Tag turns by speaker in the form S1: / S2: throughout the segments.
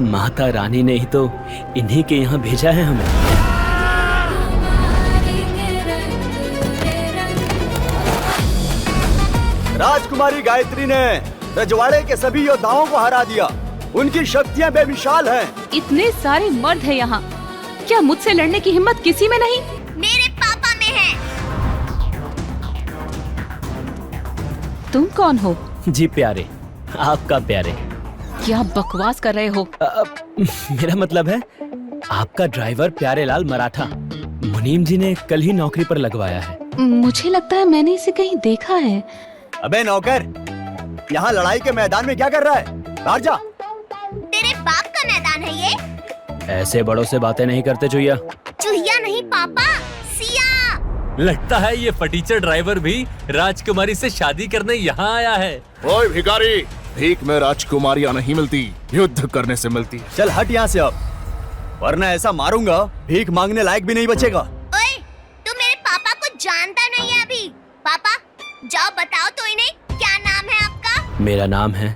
S1: माता रानी ने ही तो इन्हीं के यहाँ भेजा है हमें।
S2: राजकुमारी गायत्री ने रजवाड़े के सभी योद्धाओं को हरा दिया। उनकी शक्तियाँ बेमिसाल हैं।
S3: इतने सारे मर्द हैं यहाँ, क्या मुझसे लड़ने की हिम्मत किसी में नहीं?
S4: मेरे पापा में है।
S3: तुम कौन हो?
S1: जी प्यारे, आपका प्यारे।
S3: क्या बकवास कर रहे हो?
S1: मेरा मतलब है आपका ड्राइवर प्यारेलाल मराठा। मुनीम जी ने कल ही नौकरी पर लगवाया है।
S3: मुझे लगता है मैंने इसे कहीं देखा है।
S2: अबे नौकर, यहाँ लड़ाई के मैदान में क्या कर रहा है? बाहर जा।
S4: तेरे बाप का मैदान है ये।
S1: ऐसे बड़ों से बातें नहीं करते चुहिया।
S4: चूहिया नहीं पापा, सिया।
S5: लगता है ये फटीचर ड्राइवर भी राजकुमारी से शादी करने यहाँ आया है।
S6: ओए भिखारी, भीख में राजकुमारियाँ नहीं मिलती, युद्ध करने से मिलती।
S2: चल हट यहाँ से अब, वरना ऐसा मारूंगा भीख मांगने लायक भी नहीं बचेगा।
S4: ओए, तू मेरे पापा को जानता नहीं है अभी। पापा, जाओ बताओ तो इन्हें, क्या नाम है आपका?
S1: मेरा नाम है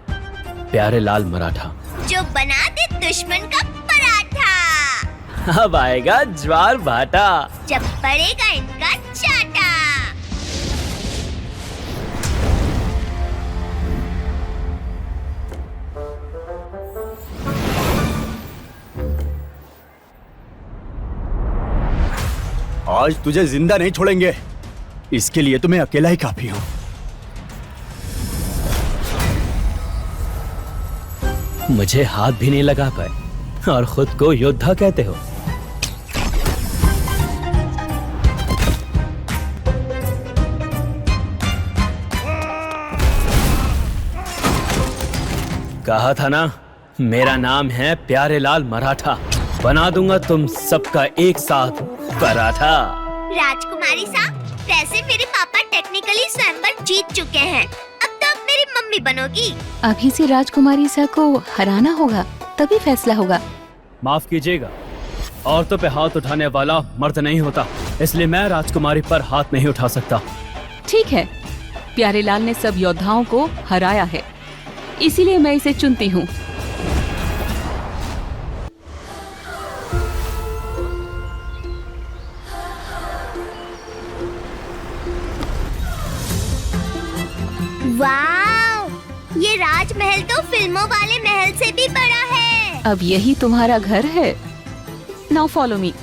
S1: प्यारेलाल मराठा।
S4: जो बना दे दुश्मन का पराठा।
S1: अब आएगा ज्वार भाटा,
S4: जब पड़ेगा इनका चाटा।
S2: आज तुझे जिंदा नहीं छोड़ेंगे, इसके लिए तुम्हें अकेला ही काफी हूँ।
S1: मुझे हाथ भी नहीं लगा पाए और खुद को योद्धा कहते हो। कहा था ना, मेरा नाम है प्यारेलाल मराठा। बना दूंगा तुम सबका एक साथ पराठा।
S4: राजकुमारी साहब, वैसे मेरे पापा टेक्निकली स्वयंवर जीत चुके हैं। अब तो आप मेरी मम्मी बनोगी।
S3: अभी से राजकुमारी सा को हराना होगा, तभी फैसला होगा।
S1: माफ कीजिएगा, औरतों पे हाथ उठाने वाला मर्द नहीं होता, इसलिए मैं राजकुमारी पर हाथ नहीं उठा सकता।
S3: ठीक है, प्यारेलाल ने सब योद्धाओं को हराया है, इसीलिए मैं इसे चुनती हूँ।
S4: वाव! ये राजमहल तो फिल्मों वाले महल से भी बड़ा है।
S3: अब यही तुम्हारा घर है। Now follow me.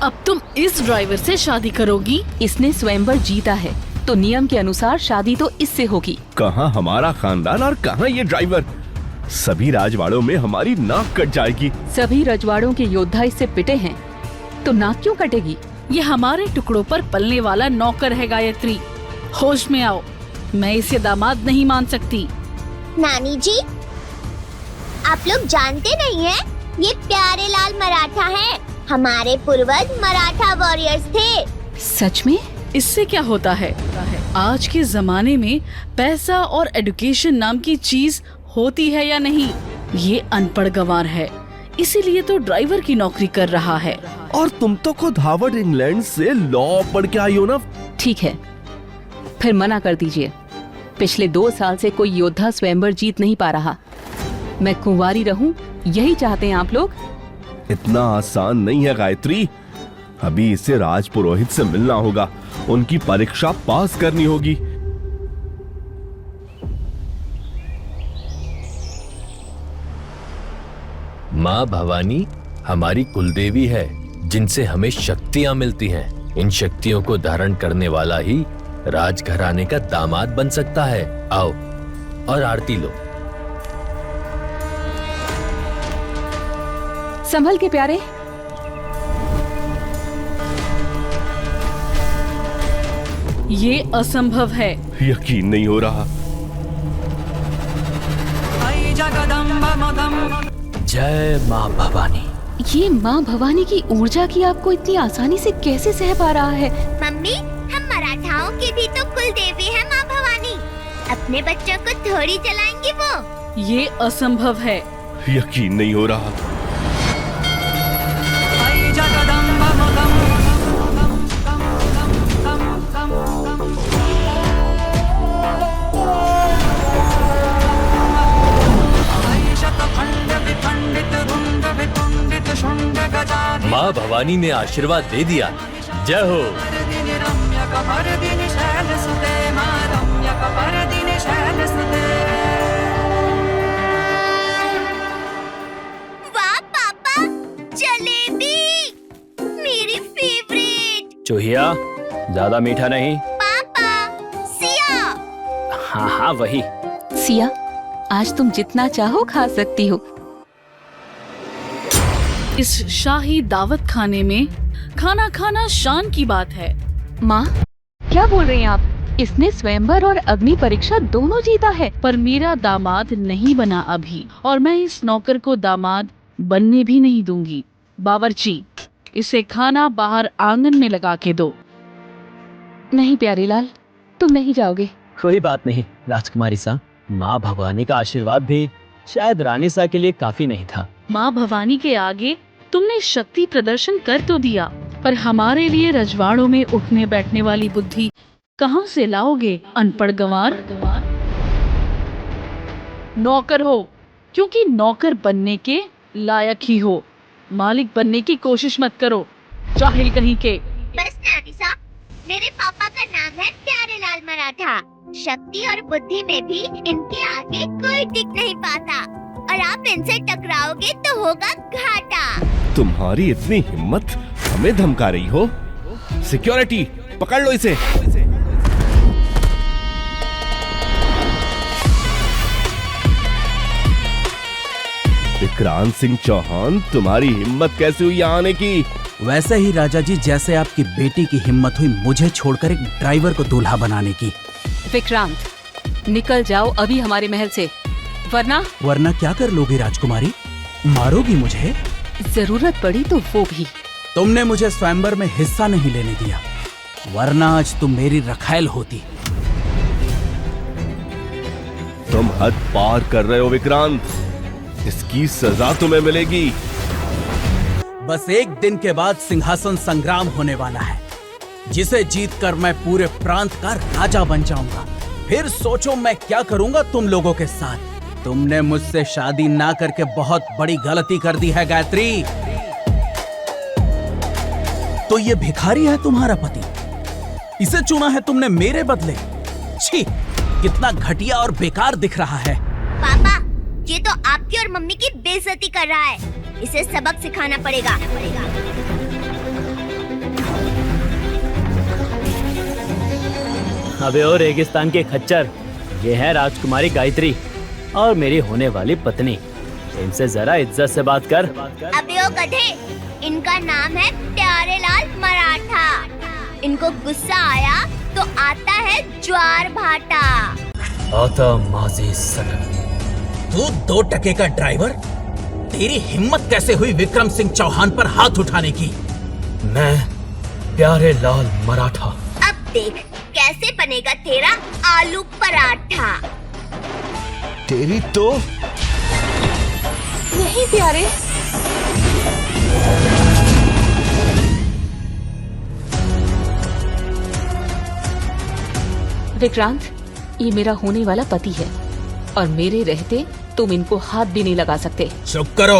S7: अब तुम इस ड्राइवर से शादी करोगी?
S3: इसने स्वयंवर जीता है, तो नियम के अनुसार शादी तो इससे होगी।
S6: कहाँ हमारा खानदान और कहाँ ये ड्राइवर? सभी राजवाड़ों में हमारी नाक कट जाएगी।
S3: सभी रजवाड़ों के योद्धा इससे पिटे हैं, तो नाक क्यों कटेगी?
S7: ये हमारे टुकड़ों पर पलने वाला नौकर है गायत्री। होश में आओ, मैं इसे दामाद नहीं मान सकती।
S4: नानी जी, आप लोग जानते नहीं हैं, ये प्यारेलाल मराठा हैं। हमारे पूर्वज मराठा वॉरियर्स थे।
S3: सच में?
S7: इससे क्या होता है? आज के जमाने में पैसा और एजुकेशन नाम की चीज होती है या नहीं? ये अनपढ़ गंवार है, इसीलिए तो ड्राइवर की नौकरी कर रहा है।
S6: और तुम तो खुद हार्वर्ड इंग्लैंड से लॉ पढ़ के आई हो ना।
S3: ठीक है, फिर मना कर दीजिए। पिछले 2 साल से कोई योद्धा स्वयंवर जीत नहीं पा रहा। मैं कुंवारी रहूं, यही चाहते हैं आप लोग?
S6: इतना आसान नहीं है गायत्री। अभी इसे राजपुरोहित से मिलना होगा, उनकी परीक्षा पास करनी होगी।
S5: माँ भवानी हमारी कुलदेवी है, जिनसे हमें शक्तियाँ मिलती हैं। इन शक्तियों को धारण करने वाला ही राजघराने का दामाद बन सकता है। आओ और आरती लो।
S3: संभल के प्यारे।
S7: ये असंभव है।
S6: यकीन नहीं हो रहा।
S1: जय माँ भवानी।
S3: ये माँ भवानी की ऊर्जा की आपको इतनी आसानी से कैसे सह पा रहा है?
S4: मम्मी, हम मराठाओं की भी तो कुल देवी है माँ भवानी। अपने बच्चों को थोड़ी जलाएंगी वो।
S7: ये असंभव है।
S6: यकीन नहीं हो रहा।
S5: भवानी ने आशीर्वाद दे दिया। जय हो।
S4: वाह पापा, जलेबी मेरी फेवरेट।
S1: चूहिया, ज्यादा मीठा नहीं।
S4: पापा, सिया।
S1: हाँ हाँ वही।
S3: सिया, आज तुम जितना चाहो खा सकती हो।
S7: इस शाही दावत खाने में खाना खाना शान की बात है।
S3: माँ, क्या बोल रही हैं आप? इसने स्वयंवर और अग्नि परीक्षा दोनों जीता है।
S7: पर मेरा दामाद नहीं बना अभी, और मैं इस नौकर को दामाद बनने भी नहीं दूंगी। बावर्ची, इसे खाना बाहर आंगन में लगा के दो।
S3: नहीं प्यारेलाल, तुम नहीं जाओगे।
S1: कोई बात नहीं राजकुमारी सा, माँ भवानी का आशीर्वाद भी शायद रानी सा के लिए काफी नहीं था।
S7: माँ भवानी के आगे तुमने शक्ति प्रदर्शन कर तो दिया, पर हमारे लिए रजवाड़ों में उठने बैठने वाली बुद्धि कहाँ से लाओगे, अनपढ़ गंवार? नौकर हो क्योंकि नौकर बनने के लायक ही हो, मालिक बनने की कोशिश मत करो, जाहिल कहीं के।
S4: बस नानी साहब, मेरे पापा का नाम है प्यारेलाल मराठा। शक्ति और बुद्धि में भी इनके आगे कोई टिक नहीं पाता, और आप इनसे टकराओगे तो होगा घाटा।
S6: तुम्हारी इतनी हिम्मत, हमें धमका रही हो? सिक्योरिटी, पकड़ लो इसे। विक्रांत सिंह चौहान, तुम्हारी हिम्मत कैसे हुई यहाँ आने की?
S8: वैसे ही राजा जी, जैसे आपकी बेटी की हिम्मत हुई मुझे छोड़कर एक ड्राइवर को दूल्हा बनाने की।
S3: विक्रांत, निकल जाओ अभी हमारे महल से, वरना
S8: क्या कर लोगी राजकुमारी? मारोगी मुझे?
S3: जरूरत पड़ी तो वो भी।
S8: तुमने मुझे स्वयंवर में हिस्सा नहीं लेने दिया, वरना आज तुम मेरी रखैल होती।
S6: तुम हद पार कर रहे हो विक्रांत, इसकी सजा तुम्हें मिलेगी।
S8: बस एक दिन के बाद सिंहासन संग्राम होने वाला है, जिसे जीतकर मैं पूरे प्रांत का राजा बन जाऊंगा। फिर सोचो मैं क्या करूंगा तुम लोगों के साथ। तुमने मुझसे शादी ना करके बहुत बड़ी गलती कर दी है गायत्री। तो ये भिखारी है तुम्हारा पति, इसे चुना है तुमने मेरे बदले। छी, कितना घटिया और बेकार दिख रहा है।
S4: पापा, ये तो आपकी और मम्मी की बेइज्जती कर रहा है, इसे सबक सिखाना पड़ेगा।
S1: अबे ओ रेगिस्तान के खच्चर, ये है राजकुमारी गायत्री और मेरी होने वाली पत्नी। इनसे जरा इज्जत से बात कर।
S4: अबे ओ गधे, इनका नाम है प्यारेलाल मराठा। इनको गुस्सा आया तो आता है ज्वार भाटा।
S1: आता माजी सनम।
S8: तू 2 टके का ड्राइवर, तेरी हिम्मत कैसे हुई विक्रम सिंह चौहान पर हाथ उठाने की?
S1: मैं प्यारेलाल मराठा।
S4: अब देख कैसे बनेगा तेरा आलू पराठा।
S2: तेरी तो
S3: नहीं प्यारे। विक्रांत, ये मेरा होने वाला पति है और मेरे रहते तुम इनको हाथ भी नहीं लगा सकते।
S8: चुप करो।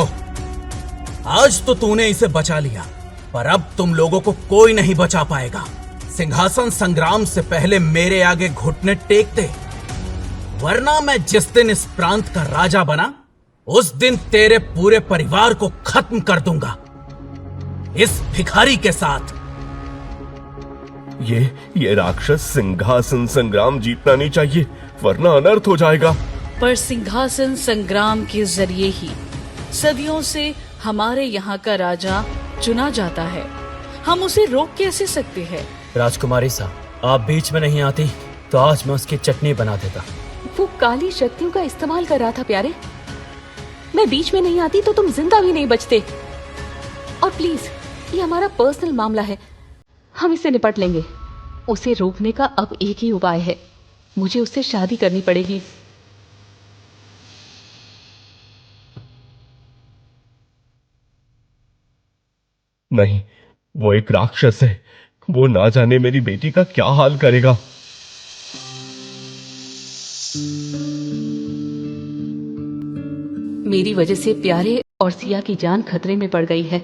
S8: आज तो तूने इसे बचा लिया, पर अब तुम लोगों को कोई नहीं बचा पाएगा। सिंहासन संग्राम से पहले मेरे आगे घुटने टेकते, वरना मैं जिस दिन इस प्रांत का राजा बना उस दिन तेरे पूरे परिवार को खत्म कर दूंगा, इस भिखारी के साथ।
S6: ये राक्षस सिंहासन संग्राम जीतना नहीं चाहिए, वरना अनर्थ हो जाएगा।
S7: पर सिंहासन संग्राम के जरिए ही सदियों से हमारे यहाँ का राजा चुना जाता है, हम उसे रोक कैसे सकते हैं?
S1: राजकुमारी साहब, आप बीच में नहीं आती तो आज मैं उसकी चटनी बना देता।
S3: वो काली शक्तियों का इस्तेमाल कर रहा था प्यारे। मैं बीच में नहीं आती तो तुम जिंदा भी नहीं बचते। और प्लीज, ये हमारा पर्सनल मामला है, हम इससे निपट लेंगे। उसे रोकने का अब एक ही उपाय है, मुझे उससे शादी करनी पड़ेगी।
S6: नहीं, वो एक राक्षस है, वो ना जाने मेरी बेटी का क्या हाल करेगा।
S3: मेरी वजह से प्यारे और सिया की जान खतरे में पड़ गई है।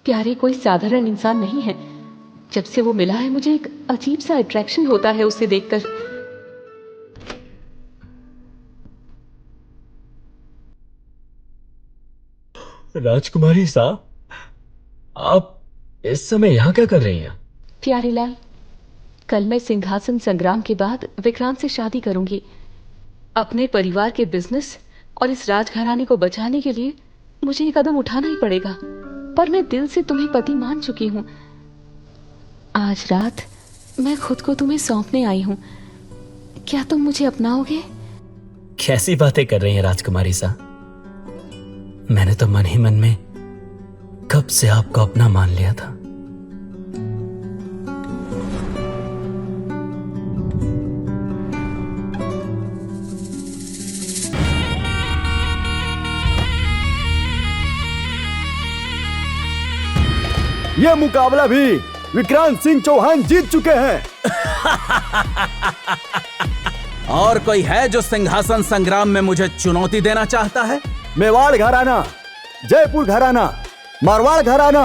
S3: प्यारे कोई साधारण इंसान नहीं है। जब से वो मिला है मुझे एक अजीब सा अट्रैक्शन होता है उसे देखकर।
S1: राजकुमारी साहब, आप इस समय यहाँ क्या कर रही हैं?
S3: प्यारेलाल, कल मैं सिंहासन संग्राम के बाद विक्रांत से शादी करूंगी। अपने परिवार के बिजनेस और इस राजघराने को बचाने के लिए मुझे ये कदम उठाना ही पड़ेगा। पर मैं दिल से तुम्हें पति मान चुकी हूँ। आज रात मैं खुद को तुम्हें सौंपने आई हूँ। क्या तुम मुझे अपनाओगे?
S1: कैसी बातें कर रही हैं राजकुमारी साहब? मैंने तो मन ही मन में कब से आपको अपना मान लिया था।
S2: ये मुकाबला भी विक्रांत सिंह चौहान जीत चुके हैं।
S8: और कोई है जो सिंहासन संग्राम में मुझे चुनौती देना चाहता है?
S2: मेवाड़ घराना, जयपुर घराना, मारवाड़ घराना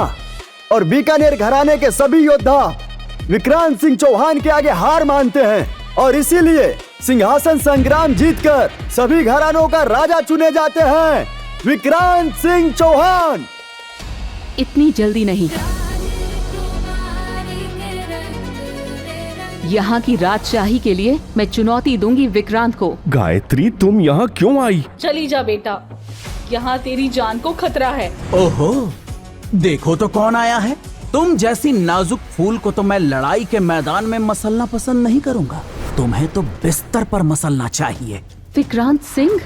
S2: और बीकानेर घराने के सभी योद्धा विक्रांत सिंह चौहान के आगे हार मानते हैं और इसीलिए सिंहासन संग्राम जीतकर सभी घरानों का राजा चुने जाते हैं। विक्रांत सिंह चौहान।
S3: इतनी जल्दी नहीं। यहाँ की राजशाही के लिए मैं चुनौती दूंगी विक्रांत को।
S6: गायत्री, तुम यहाँ क्यों आई?
S7: चली जा बेटा, यहाँ तेरी जान को खतरा है।
S8: ओहो, देखो तो कौन आया है। तुम जैसी नाजुक फूल को तो मैं लड़ाई के मैदान में मसलना पसंद नहीं करूंगा। तुम्हें तो बिस्तर पर मसलना चाहिए।
S3: विक्रांत सिंह,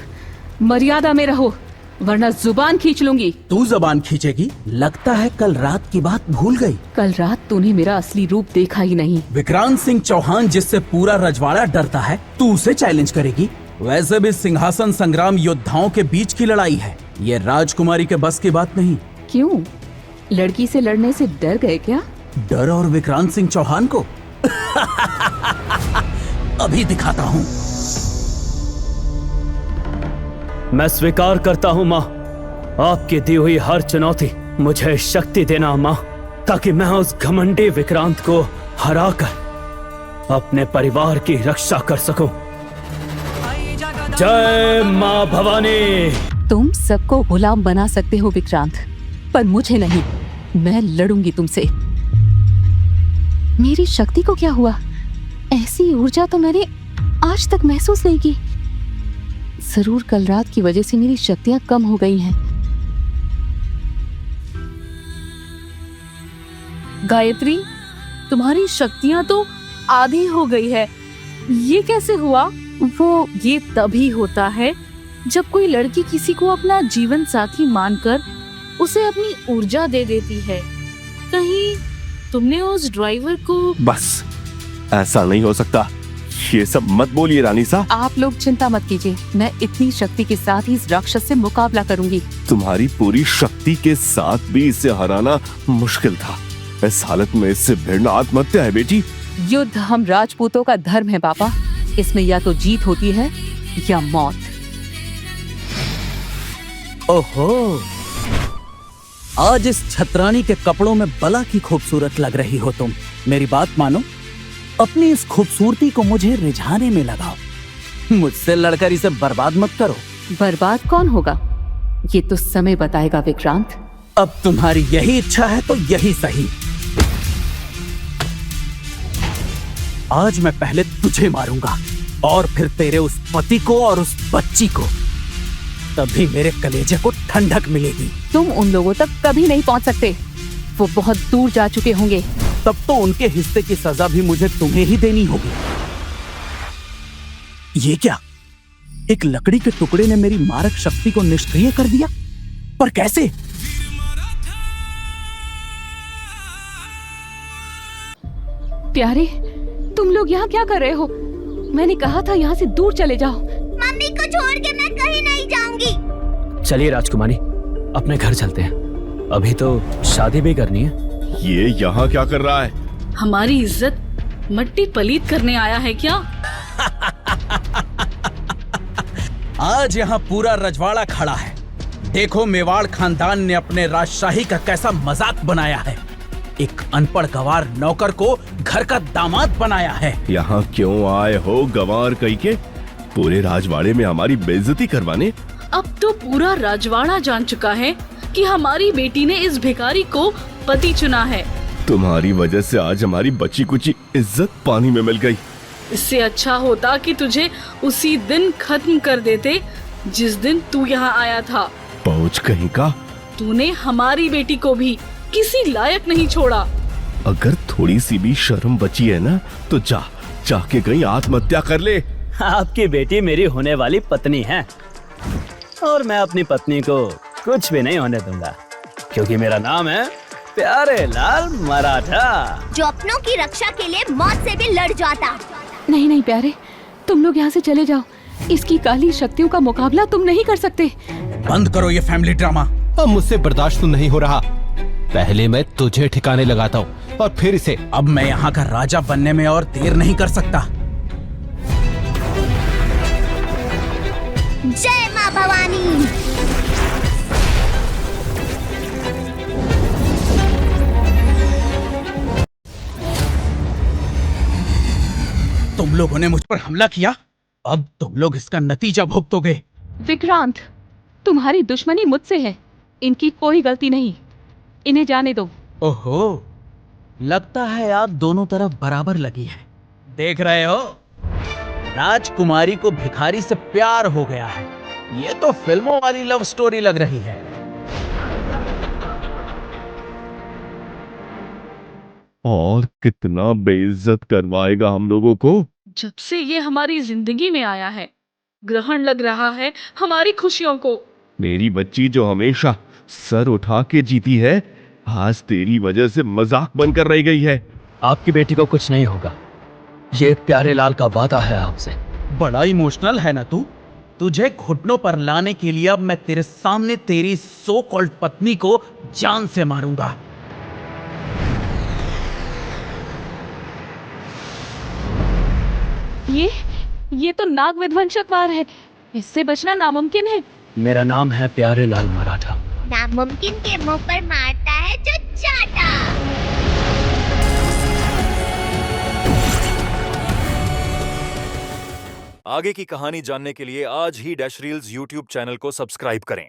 S3: मर्यादा में रहो वरना जुबान खींच लूंगी।
S8: तू जुबान खींचेगी? लगता है कल रात की बात भूल गई।
S3: कल रात तूने मेरा असली रूप देखा ही नहीं।
S8: विक्रांत सिंह चौहान जिससे पूरा रजवाड़ा डरता है, तू उसे चैलेंज करेगी? वैसे भी सिंहासन संग्राम योद्धाओं के बीच की लड़ाई है, ये राजकुमारी के बस की बात नहीं।
S3: क्यों? लड़की से लड़ने से डर गए क्या?
S8: डर और विक्रांत सिंह चौहान को अभी दिखाता हूँ।
S1: मैं स्वीकार करता हूँ माँ, आपकी दी हुई हर चुनौती। मुझे शक्ति देना माँ, ताकि मैं उस घमंडी विक्रांत को हराकर अपने परिवार की रक्षा कर सकूं। जय माँ भवानी।
S3: तुम सबको गुलाम बना सकते हो विक्रांत, पर मुझे नहीं। मैं लड़ूंगी तुमसे। मेरी शक्ति को क्या हुआ? ऐसी ऊर्जा तो मैंने आज तक महसूस नहीं की। जरूर कल रात की वजह से मेरी शक्तियां कम हो गई हैं।
S7: गायत्री, तुम्हारी शक्तियां तो आधी हो गई है। ये कैसे हुआ? वो ये तभी होता है जब कोई लड़की किसी को अपना जीवन साथी मानकर उसे अपनी ऊर्जा दे देती है। कहीं तुमने उस ड्राइवर को...
S6: बस, ऐसा नहीं हो सकता। ये सब मत बोलिए रानी साहब।
S3: आप लोग चिंता मत कीजिए, मैं इतनी शक्ति के साथ ही इस राक्षस से मुकाबला करूंगी।
S6: तुम्हारी पूरी शक्ति के साथ भी इसे हराना मुश्किल था। इस हालत में इससे भिड़ना आत्महत्या है बेटी।
S3: युद्ध हम राजपूतों का धर्म है पापा। इसमें या तो जीत होती है या मौत।
S8: ओहो, आज इस छतरानी के कपड़ों में बला की खूबसूरत लग रही हो तुम। मेरी बात मानो, अपनी इस खूबसूरती को मुझे रिझाने में लगाओ। मुझसे लड़कर इसे बर्बाद मत करो।
S3: बर्बाद कौन होगा, ये तो समय बताएगा विक्रांत।
S8: अब तुम्हारी यही इच्छा है तो यही सही। आज मैं पहले तुझे मारूंगा और फिर तेरे उस पति को और उस बच्ची को। तभी मेरे कलेजे को ठंडक मिलेगी।
S3: तुम उन लोगों तक कभी नहीं पहुंच सकते, वो बहुत दूर जा चुके होंगे।
S8: तब तो उनके हिस्से की सजा भी मुझे तुम्हें ही देनी होगी। ये क्या? एक लकड़ी के टुकड़े ने मेरी मारक शक्ति को निष्क्रिय कर दिया? पर कैसे?
S3: प्यारे, तुम लोग यहाँ क्या कर रहे हो? मैंने कहा था यहाँ से दूर चले जाओ।
S4: मम्मी को छोड़ के मैं कहीं नहीं जाऊंगी।
S1: चलिए राजकुमारी, अपने घर चलते हैं। अभी तो शादी भी करनी है।
S6: ये यहाँ क्या कर रहा है?
S7: हमारी इज्जत मट्टी पलीत करने आया है क्या?
S8: आज यहाँ पूरा रजवाड़ा खड़ा है देखो मेवाड़ खानदान ने अपने राजशाही का कैसा मजाक बनाया है। एक अनपढ़ गवार नौकर को घर का दामाद बनाया है।
S6: यहाँ क्यों आए हो गंवार कही के? पूरे राजवाड़े में हमारी बेइज्जती करवाने?
S7: अब तो पूरा राजवाड़ा जान चुका है कि हमारी बेटी ने इस भिखारी को पति चुना है।
S6: तुम्हारी वजह से आज हमारी बची कुची इज्जत पानी में मिल गई।
S7: इससे अच्छा होता कि तुझे उसी दिन खत्म कर देते जिस दिन तू यहाँ आया था।
S6: पहुँच कहीं का।
S7: तूने हमारी बेटी को भी किसी लायक नहीं छोड़ा।
S6: अगर थोड़ी सी भी शर्म बची है ना तो जाके कहीं आत्महत्या कर ले।
S1: आपकी बेटी मेरी होने वाली पत्नी है और मैं अपनी पत्नी को कुछ भी नहीं होने दूंगा, क्योंकि मेरा नाम है प्यारे लाल मराठा,
S4: जो अपनों की रक्षा के लिए मौत से भी लड़ जाता।
S3: नहीं नहीं प्यारे, तुम लोग यहाँ से चले जाओ। इसकी काली शक्तियों का मुकाबला तुम नहीं कर सकते।
S8: बंद करो ये फैमिली ड्रामा।
S9: अब मुझसे बर्दाश्त नहीं हो रहा। पहले मैं तुझे ठिकाने लगाता हूँ और फिर इसे।
S8: अब मैं यहाँ का राजा बनने में और देर नहीं कर सकता।
S4: जय माँ भवानी।
S8: तुम लोगों ने मुझ पर हमला किया, अब तुम लोग इसका नतीजा भुगतोगे।
S3: विक्रांत, तुम्हारी दुश्मनी मुझसे है, इनकी कोई गलती नहीं। इन्हें जाने दो।
S8: ओहो, लगता है आप दोनों तरफ बराबर लगी है। देख रहे हो, राजकुमारी को भिखारी से प्यार हो गया है। ये तो फिल्मों वाली लव स्टोरी लग रही है।
S6: और कितना बेइज्जत करवाएगा हम लोगों को।
S7: जब से ये हमारी जिंदगी में आया है, ग्रहण लग रहा है हमारी खुशियों को।
S6: मेरी बच्ची जो हमेशा सर उठा के जीती है, आज तेरी वजह से मजाक बनकर रह गई है।
S1: आपकी बेटी को कुछ नहीं होगा, ये प्यारे लाल का वादा है आपसे।
S8: बड़ा इमोशनल है ना तू। तुझे घुटनों पर लाने के लिए अब मैं तेरे सामने तेरी सो कॉल्ड पत्नी को जान से मारूंगा।
S3: ये तो नाग विध्वंसक वार है, इससे बचना नामुमकिन है।
S1: मेरा नाम है प्यारे लाल मराठा।
S4: नामुमकिन के मुंह पर मारता है जो चाटा।
S10: आगे की कहानी जानने के लिए आज ही डैश रील्स यूट्यूब चैनल को सब्सक्राइब करें।